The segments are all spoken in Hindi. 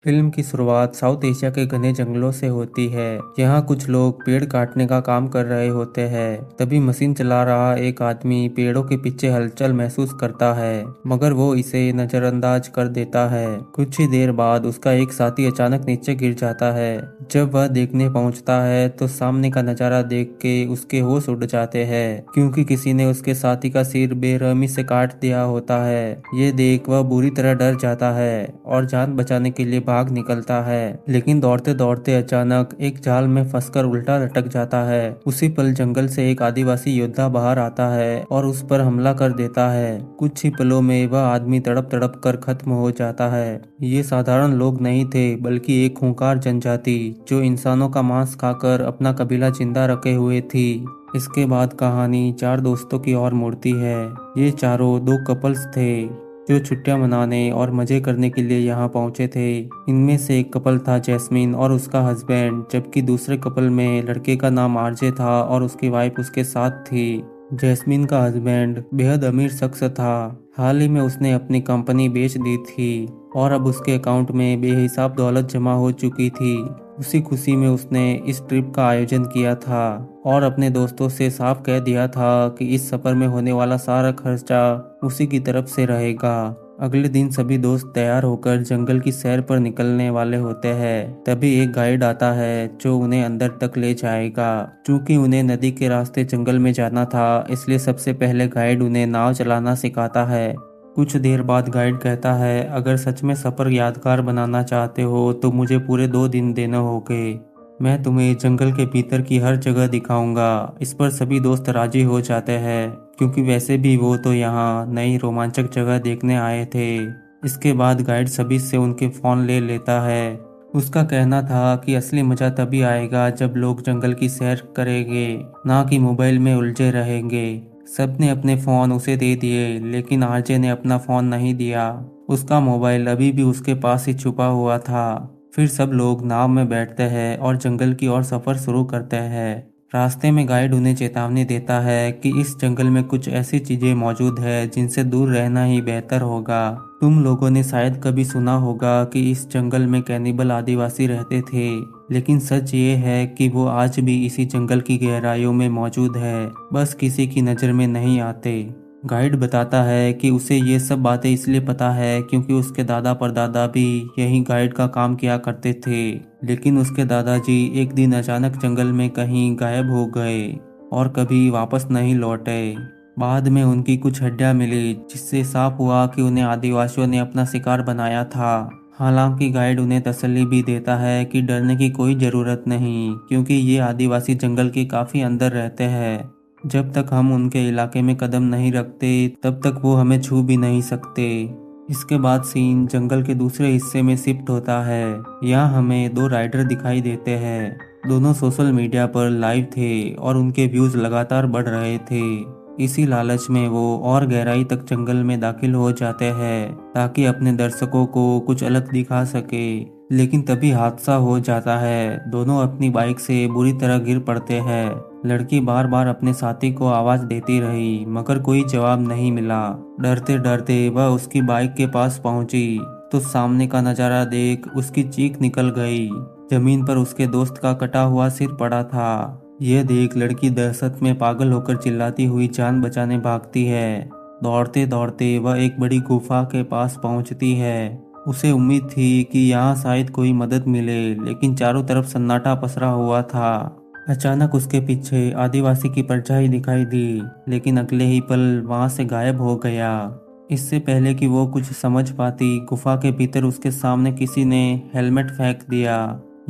फिल्म की शुरुआत साउथ एशिया के घने जंगलों से होती है। यहाँ कुछ लोग पेड़ काटने का काम कर रहे होते हैं। तभी मशीन चला रहा एक आदमी पेड़ों के पीछे हलचल महसूस करता है, मगर वो इसे नजरअंदाज कर देता है। कुछ ही देर बाद उसका एक साथी अचानक नीचे गिर जाता है। जब वह देखने पहुंचता है तो सामने का नजारा देख के उसके होश उड़ जाते हैं, क्योंकि किसी ने उसके साथी का सिर बेरहमी से काट दिया होता है। ये देख वह बुरी तरह डर जाता है और जान बचाने के लिए भाग निकलता है, लेकिन दौड़ते दौड़ते अचानक एक जाल में फंसकर उल्टा लटक जाता है। उसी पल जंगल से एक आदिवासी योद्धा बाहर आता है और उस पर हमला कर देता है। कुछ ही पलों में वह आदमी तड़प तड़प कर खत्म हो जाता है। ये साधारण लोग नहीं थे, बल्कि एक खूंखार जनजाति जो इंसानों का मांस खाकर अपना कबीला जिंदा रखे हुए थी। इसके बाद कहानी चार दोस्तों की ओर मुड़ती है। ये चारों दो कपल्स थे जो छुट्टियां मनाने और मजे करने के लिए यहाँ पहुंचे थे। इनमें से एक कपल था जैस्मिन और उसका हस्बैंड, जबकि दूसरे कपल में लड़के का नाम आरजे था और उसकी वाइफ उसके साथ थी। जैस्मिन का हस्बैंड बेहद अमीर शख्स था। हाल ही में उसने अपनी कंपनी बेच दी थी और अब उसके अकाउंट में बेहिसाब दौलत जमा हो चुकी थी। उसी खुशी में उसने इस ट्रिप का आयोजन किया था और अपने दोस्तों से साफ कह दिया था कि इस सफर में होने वाला सारा खर्चा उसी की तरफ से रहेगा। अगले दिन सभी दोस्त तैयार होकर जंगल की सैर पर निकलने वाले होते हैं। तभी एक गाइड आता है जो उन्हें अंदर तक ले जाएगा। चूंकि उन्हें नदी के रास्ते जंगल में जाना था, इसलिए सबसे पहले गाइड उन्हें नाव चलाना सिखाता है। कुछ देर बाद गाइड कहता है, अगर सच में सफर यादगार बनाना चाहते हो तो मुझे पूरे 2 दिन देने होंगे। मैं तुम्हें जंगल के भीतर की हर जगह दिखाऊंगा। इस पर सभी दोस्त राजी हो जाते हैं, क्योंकि वैसे भी वो तो यहाँ नई रोमांचक जगह देखने आए थे। इसके बाद गाइड सभी से उनके फोन ले लेता है। उसका कहना था कि असली मजा तभी आएगा जब लोग जंगल की सैर करेंगे, ना कि मोबाइल में उलझे रहेंगे। सबने अपने फोन उसे दे दिए, लेकिन आरजे ने अपना फोन नहीं दिया। उसका मोबाइल अभी भी उसके पास ही छुपा हुआ था। फिर सब लोग नाव में बैठते हैं और जंगल की ओर सफर शुरू करते हैं। रास्ते में गाइड उन्हें चेतावनी देता है कि इस जंगल में कुछ ऐसी चीजें मौजूद है जिनसे दूर रहना ही बेहतर होगा। तुम लोगों ने शायद कभी सुना होगा कि इस जंगल में कैनिबल आदिवासी रहते थे, लेकिन सच ये है कि वो आज भी इसी जंगल की गहराइयों में मौजूद है, बस किसी की नजर में नहीं आते। गाइड बताता है कि उसे ये सब बातें इसलिए पता है क्योंकि उसके दादा परदादा भी यही गाइड का काम किया करते थे। लेकिन उसके दादाजी एक दिन अचानक जंगल में कहीं गायब हो गए और कभी वापस नहीं लौटे। बाद में उनकी कुछ हड्डियां मिली, जिससे साफ हुआ कि उन्हें आदिवासियों ने अपना शिकार बनाया था। हालांकि गाइड उन्हें तसल्ली भी देता है कि डरने की कोई ज़रूरत नहीं, क्योंकि ये आदिवासी जंगल के काफ़ी अंदर रहते हैं। जब तक हम उनके इलाके में कदम नहीं रखते, तब तक वो हमें छू भी नहीं सकते। इसके बाद सीन जंगल के दूसरे हिस्से में शिफ्ट होता है। यहाँ हमें दो राइडर दिखाई देते हैं। दोनों सोशल मीडिया पर लाइव थे और उनके व्यूज लगातार बढ़ रहे थे। इसी लालच में वो और गहराई तक जंगल में दाखिल हो जाते हैं ताकि अपने दर्शकों को कुछ अलग दिखा सके। लेकिन तभी हादसा हो जाता है। दोनों अपनी बाइक से बुरी तरह गिर पड़ते हैं। लड़की बार बार अपने साथी को आवाज देती रही, मगर कोई जवाब नहीं मिला। डरते डरते वह उसकी बाइक के पास पहुंची तो सामने का नजारा देख उसकी चीख निकल गई। जमीन पर उसके दोस्त का कटा हुआ सिर पड़ा था। यह देख लड़की दहशत में पागल होकर चिल्लाती हुई जान बचाने भागती है। दौड़ते दौड़ते वह एक बड़ी गुफा के पास पहुंचती है। उसे उम्मीद थी कि यहाँ शायद कोई मदद मिले, लेकिन चारों तरफ सन्नाटा पसरा हुआ था। अचानक उसके पीछे आदिवासी की परछाई दिखाई दी, लेकिन अगले ही पल वहां से गायब हो गया। इससे पहले कि वो कुछ समझ पाती, गुफा के भीतर उसके सामने किसी ने हेलमेट फेंक दिया।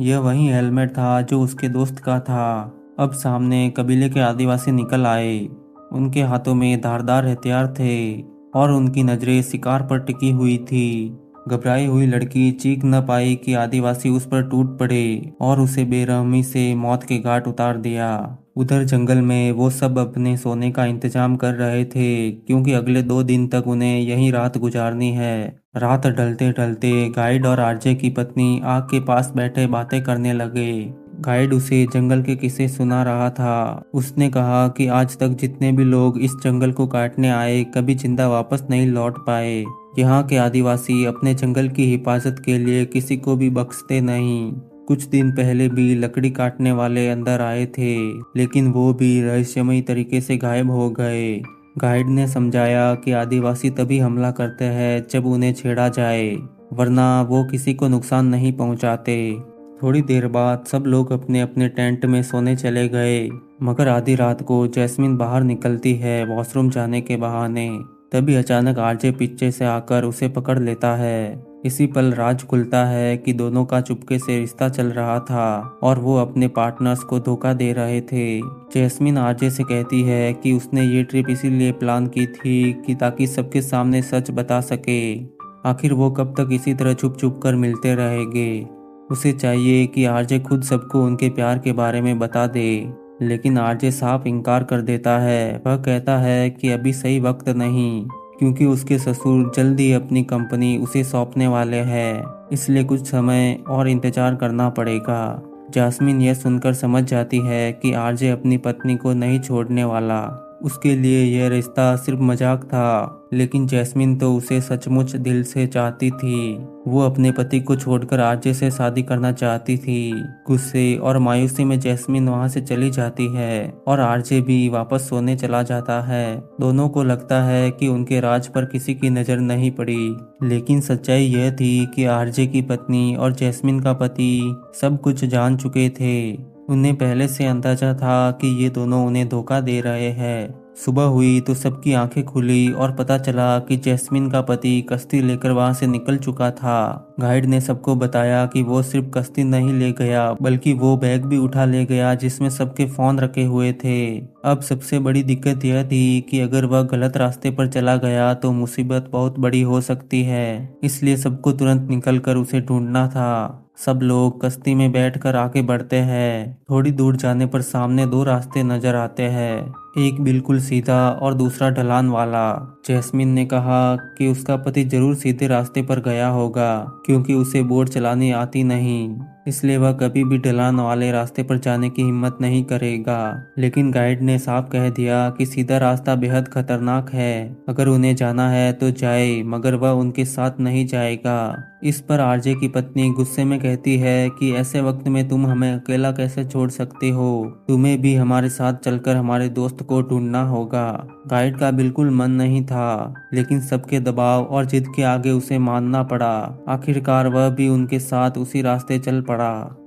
यह वही हेलमेट था जो उसके दोस्त का था। अब सामने कबीले के आदिवासी निकल आए। उनके हाथों में धारदार हथियार थे और उनकी नजरें शिकार पर टिकी हुई थी। घबराई हुई लड़की चीख न पाई कि आदिवासी उस पर टूट पड़े और उसे बेरहमी से मौत के घाट उतार दिया। उधर जंगल में वो सब अपने सोने का इंतजाम कर रहे थे, क्योंकि अगले 2 दिन तक उन्हें यहीं रात गुजारनी है। रात ढलते ढलते गाइड और आरजे की पत्नी आग के पास बैठे बातें करने लगे। गाइड उसे जंगल के किस्से सुना रहा था। उसने कहा कि आज तक जितने भी लोग इस जंगल को काटने आए, कभी जिंदा वापस नहीं लौट पाए। यहाँ के आदिवासी अपने जंगल की हिफाजत के लिए किसी को भी बख्शते नहीं। कुछ दिन पहले भी लकड़ी काटने वाले अंदर आए थे, लेकिन वो भी रहस्यमयी तरीके से गायब हो गए। गाइड ने समझाया कि आदिवासी तभी हमला करते हैं जब उन्हें छेड़ा जाए, वरना वो किसी को नुकसान नहीं पहुंचाते। थोड़ी देर बाद सब लोग अपने अपने टेंट में सोने चले गए, मगर आधी रात को जैस्मिन बाहर निकलती है वॉशरूम जाने के बहाने। तभी अचानक आरजे पीछे से आकर उसे पकड़ लेता है। इसी पल राज खुलता है कि दोनों का चुपके से रिश्ता चल रहा था और वो अपने पार्टनर्स को धोखा दे रहे थे। जैस्मिन आरजे से कहती है कि उसने ये ट्रिप इसीलिए प्लान की थी कि ताकि सबके सामने सच बता सके। आखिर वो कब तक इसी तरह छुप छुप कर मिलते रहेंगे। उसे चाहिए कि आरजे खुद सबको उनके प्यार के बारे में बता दे, लेकिन आरजे साफ इनकार कर देता है। वह कहता है कि अभी सही वक्त नहीं, क्योंकि उसके ससुर जल्द ही अपनी कंपनी उसे सौंपने वाले हैं, इसलिए कुछ समय और इंतजार करना पड़ेगा। जास्मिन यह सुनकर समझ जाती है कि आरजे अपनी पत्नी को नहीं छोड़ने वाला। उसके लिए यह रिश्ता सिर्फ मजाक था, लेकिन जैस्मिन तो उसे सचमुच दिल से चाहती थी। वो अपने पति को छोड़कर आरजे से शादी करना चाहती थी। गुस्से और मायूसी में जैस्मिन वहां से चली जाती है और आरजे भी वापस सोने चला जाता है। दोनों को लगता है कि उनके राज पर किसी की नजर नहीं पड़ी, लेकिन सच्चाई यह थी कि आरजे की पत्नी और जैस्मिन का पति सब कुछ जान चुके थे। उन्हें पहले से अंदाजा था कि ये दोनों उन्हें धोखा दे रहे हैं। सुबह हुई तो सबकी आंखें खुली और पता चला कि जैस्मिन का पति कश्ती लेकर वहां से निकल चुका था। गाइड ने सबको बताया कि वो सिर्फ कश्ती नहीं ले गया, बल्कि वो बैग भी उठा ले गया जिसमें सबके फोन रखे हुए थे। अब सबसे बड़ी दिक्कत यह थी कि अगर वह गलत रास्ते पर चला गया तो मुसीबत बहुत बड़ी हो सकती है, इसलिए सबको तुरंत निकलकर उसे ढूंढना था। सब लोग कश्ती में बैठकर आगे बढ़ते हैं। थोड़ी दूर जाने पर सामने दो रास्ते नजर आते हैं, एक बिल्कुल सीधा और दूसरा ढलान वाला। जैस्मिन ने कहा कि उसका पति जरूर सीधे रास्ते पर गया होगा, क्योंकि उसे बोट चलानी आती नहीं, इसलिए वह कभी भी ढलान वाले रास्ते पर जाने की हिम्मत नहीं करेगा। लेकिन गाइड ने साफ कह दिया कि सीधा रास्ता बेहद खतरनाक है, अगर उन्हें जाना है तो जाए, मगर वह उनके साथ नहीं जाएगा। इस पर आरजे की पत्नी गुस्से में कहती है कि ऐसे वक्त में तुम हमें अकेला कैसे छोड़ सकते हो, तुम्हें भी हमारे साथ चलकर हमारे दोस्त को ढूंढना होगा। गाइड का बिल्कुल मन नहीं था, लेकिन सबके दबाव और जिद के आगे उसे मानना पड़ा। आखिरकार वह भी उनके साथ उसी रास्ते चल पड़ा।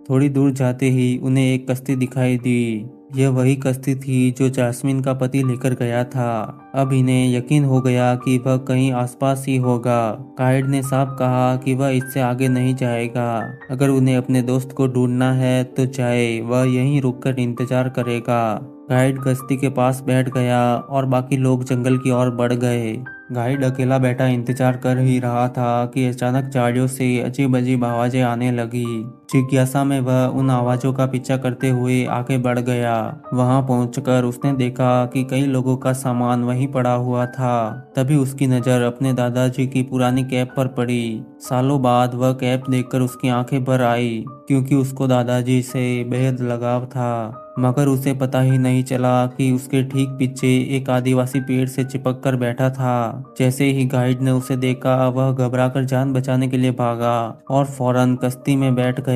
थोड़ी दूर जाते ही उन्हें एक कश्ती दिखाई दी। यह वही कश्ती थी जो जैस्मिन का पति लेकर गया था। अब इन्हें यकीन हो गया कि वह कहीं आसपास ही होगा। गाइड ने साफ कहा कि वह इससे आगे नहीं जाएगा। अगर उन्हें अपने दोस्त को ढूंढना है तो जाए, वह यहीं रुककर इंतजार करेगा। गाइड कश्ती के पास बैठ गया और बाकी लोग जंगल की ओर बढ़ गए। गाइड अकेला बैठा इंतजार कर ही रहा था कि अचानक झाड़ियों से अजीब अजीब आवाजें आने लगी। जिज्ञासा में वह उन आवाजों का पीछा करते हुए आगे बढ़ गया। वहां पहुंचकर उसने देखा कि कई लोगों का सामान वहीं पड़ा हुआ था। तभी उसकी नजर अपने दादाजी की पुरानी कैप पर पड़ी। सालों बाद वह कैप देखकर उसकी आंखें भर आई, क्योंकि उसको दादाजी से बेहद लगाव था। मगर उसे पता ही नहीं चला कि उसके ठीक पीछे एक आदिवासी पेड़ से चिपक कर बैठा था। जैसे ही गाइड ने उसे देखा, वह घबराकर जान बचाने के लिए भागा और फौरन कश्ती में बैठ गया।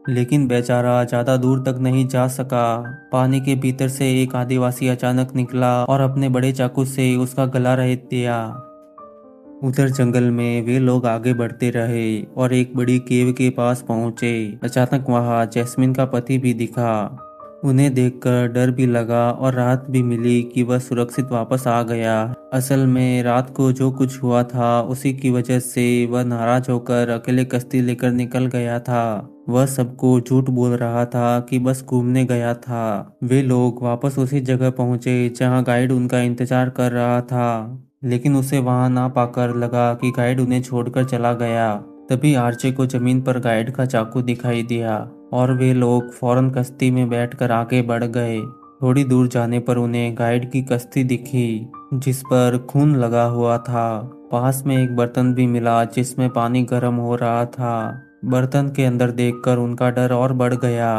लेकिन बेचारा ज्यादा दूर तक नहीं जा सका। पानी के भीतर से एक आदिवासी अचानक निकला और अपने बड़े चाकू से उसका गला रेत दिया। उधर जंगल में वे लोग आगे बढ़ते रहे और एक बड़ी केव के पास पहुंचे। अचानक वहां जैस्मिन का पति भी दिखा। उन्हें देखकर डर भी लगा और राहत भी मिली कि वह सुरक्षित वापस आ गया। असल में रात को जो कुछ हुआ था उसी की वजह से वह नाराज होकर अकेले कश्ती लेकर निकल गया था। वह सबको झूठ बोल रहा था कि बस घूमने गया था। वे लोग वापस उसी जगह पहुंचे जहां गाइड उनका इंतजार कर रहा था, लेकिन उसे वहां ना पाकर लगा कि गाइड उन्हें छोड़कर चला गया। तभी आर्चे को जमीन पर गाइड का चाकू दिखाई दिया और वे लोग फौरन कश्ती में बैठकर आगे बढ़ गए। थोड़ी दूर जाने पर उन्हें गाइड की कश्ती दिखी, जिस पर खून लगा हुआ था। पास में एक बर्तन भी मिला जिसमें पानी गर्म हो रहा था। बर्तन के अंदर देखकर उनका डर और बढ़ गया,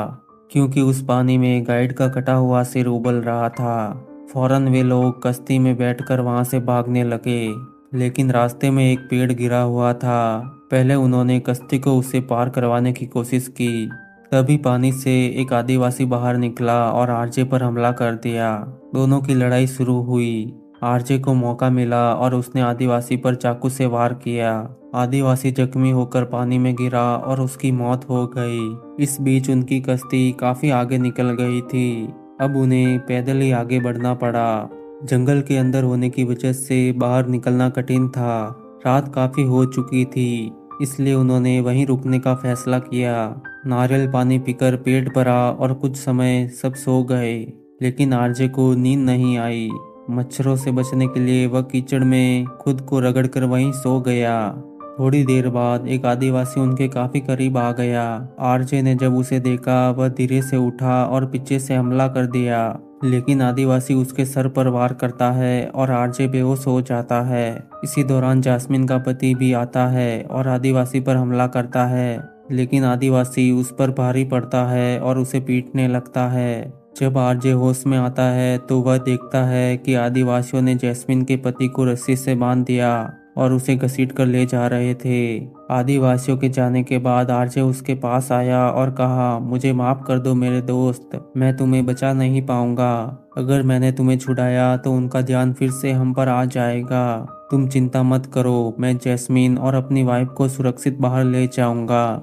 क्योंकि उस पानी में गाइड का कटा हुआ सिर उबल रहा था। फौरन वे लोग कश्ती में बैठकर वहां से भागने लगे। लेकिन रास्ते में एक पेड़ गिरा हुआ था। पहले उन्होंने कश्ती को उससे पार करवाने की कोशिश की। तभी पानी से एक आदिवासी बाहर निकला और आरजे पर हमला कर दिया। दोनों की लड़ाई शुरू हुई। आरजे को मौका मिला और उसने आदिवासी पर चाकू से वार किया। आदिवासी जख्मी होकर पानी में गिरा और उसकी मौत हो गई। इस बीच उनकी कश्ती काफी आगे निकल गई थी। अब उन्हें पैदल ही आगे बढ़ना पड़ा। जंगल के अंदर होने की वजह से बाहर निकलना कठिन था। रात काफी हो चुकी थी, इसलिए उन्होंने वहीं रुकने का फैसला किया। नारियल पानी पीकर पेट भरा और कुछ समय सब सो गए। लेकिन आरजे को नींद नहीं आई। मच्छरों से बचने के लिए वह कीचड़ में खुद को रगड़कर वहीं सो गया। थोड़ी देर बाद एक आदिवासी उनके काफी करीब आ गया। आरजे ने जब उसे देखा, वह धीरे से उठा और पीछे से हमला कर दिया। लेकिन आदिवासी उसके सर पर वार करता है और आरजे बेहोश हो जाता है। इसी दौरान जास्मिन का पति भी आता है और आदिवासी पर हमला करता है। लेकिन आदिवासी उस पर भारी पड़ता है और उसे पीटने लगता है। जब आरजे होश में आता है तो वह देखता है कि आदिवासियों ने जैस्मिन के पति को रस्सी से बांध दिया और उसे घसीट कर ले जा रहे थे। आदिवासियों के जाने के बाद आरजे उसके पास आया और कहा, मुझे माफ कर दो मेरे दोस्त, मैं तुम्हें बचा नहीं पाऊंगा। अगर मैंने तुम्हें छुड़ाया तो उनका ध्यान फिर से हम पर आ जाएगा। तुम चिंता मत करो, मैं जैस्मिन और अपनी वाइफ को सुरक्षित बाहर ले जाऊंगा।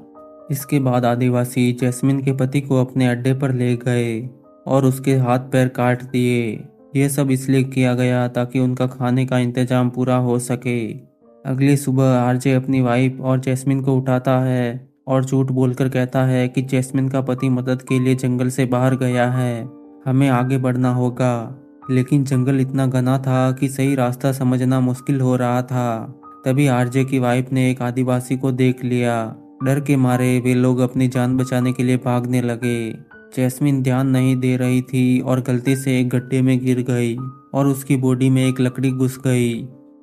इसके बाद आदिवासी जैस्मिन के पति को अपने अड्डे पर ले गए और उसके हाथ पैर काट दिए। यह सब इसलिए किया गया ताकि उनका खाने का इंतजाम पूरा हो सके। अगली सुबह आरजे अपनी वाइफ और जैस्मिन को उठाता है और झूठ बोलकर कहता है कि जैस्मिन का पति मदद के लिए जंगल से बाहर गया है, हमें आगे बढ़ना होगा। लेकिन जंगल इतना घना था कि सही रास्ता समझना मुश्किल हो रहा था। तभी आरजे की वाइफ ने एक आदिवासी को देख लिया। डर के मारे वे लोग अपनी जान बचाने के लिए भागने लगे। जैस्मिन ध्यान नहीं दे रही थी और गलती से एक गड्ढे में गिर गई और उसकी बॉडी में एक लकड़ी घुस गई,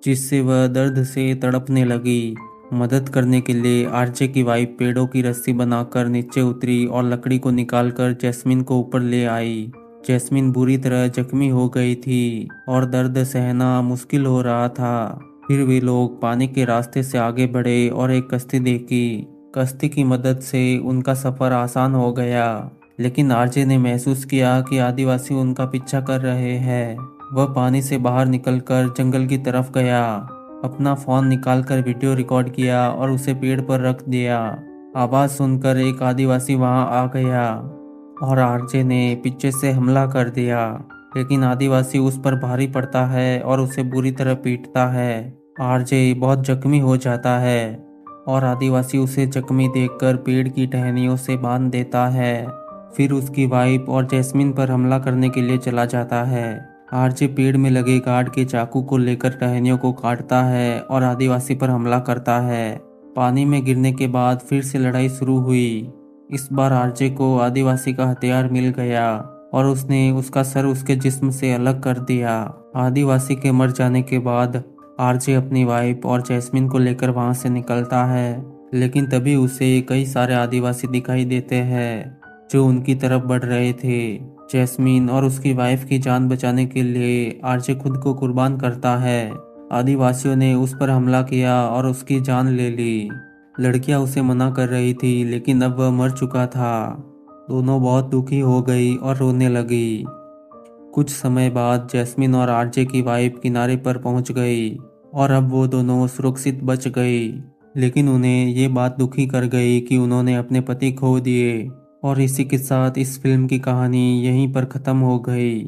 जिससे वह दर्द से तड़पने लगी। मदद करने के लिए आरजे की वाइफ पेड़ों की रस्सी बनाकर नीचे उतरी और लकड़ी को निकालकर जैस्मिन को ऊपर ले आई। जैस्मिन बुरी तरह जख्मी हो गई थी और दर्द सहना मुश्किल हो रहा था। फिर वे लोग पानी के रास्ते से आगे बढ़े और एक कश्ती देखी। कश्ती की मदद से उनका सफर आसान हो गया। लेकिन आरजे ने महसूस किया कि आदिवासी उनका पीछा कर रहे हैं। वह पानी से बाहर निकलकर जंगल की तरफ गया। अपना फोन निकालकर वीडियो रिकॉर्ड किया और उसे पेड़ पर रख दिया। आवाज सुनकर एक आदिवासी वहां आ गया और आरजे ने पीछे से हमला कर दिया। लेकिन आदिवासी उस पर भारी पड़ता है और उसे बुरी तरह पीटता है। आरजे बहुत जख्मी हो जाता है और आदिवासी उसे जख्मी देखकर पेड़ की टहनियों से बांध देता है। फिर उसकी वाइफ और जैस्मिन पर हमला करने के लिए चला जाता है। आरजे पेड़ में लगे गार्ड के चाकू को लेकर टहनियों को काटता है और आदिवासी पर हमला करता है। पानी में गिरने के बाद फिर से लड़ाई शुरू हुई। इस बार आरजे को आदिवासी का हथियार मिल गया और उसने उसका सर उसके जिस्म से अलग कर दिया। आदिवासी के मर जाने के बाद आरजे अपनी वाइफ और जैस्मिन को लेकर वहां से निकलता है। लेकिन तभी उसे कई सारे आदिवासी दिखाई देते हैं जो उनकी तरफ बढ़ रहे थे। जैस्मिन और उसकी वाइफ की जान बचाने के लिए आरजे खुद को कुर्बान करता है। आदिवासियों ने उस पर हमला किया और उसकी जान ले ली। लड़कियां उसे मना कर रही थी, लेकिन अब वह मर चुका था। दोनों बहुत दुखी हो गई और रोने लगी। कुछ समय बाद जैस्मिन और आरजे की वाइफ किनारे पर पहुंच गई और अब वो दोनों सुरक्षित बच गई। लेकिन उन्हें ये बात दुखी कर गई कि उन्होंने अपने पति खो दिए। और इसी के साथ इस फिल्म की कहानी यहीं पर ख़त्म हो गई।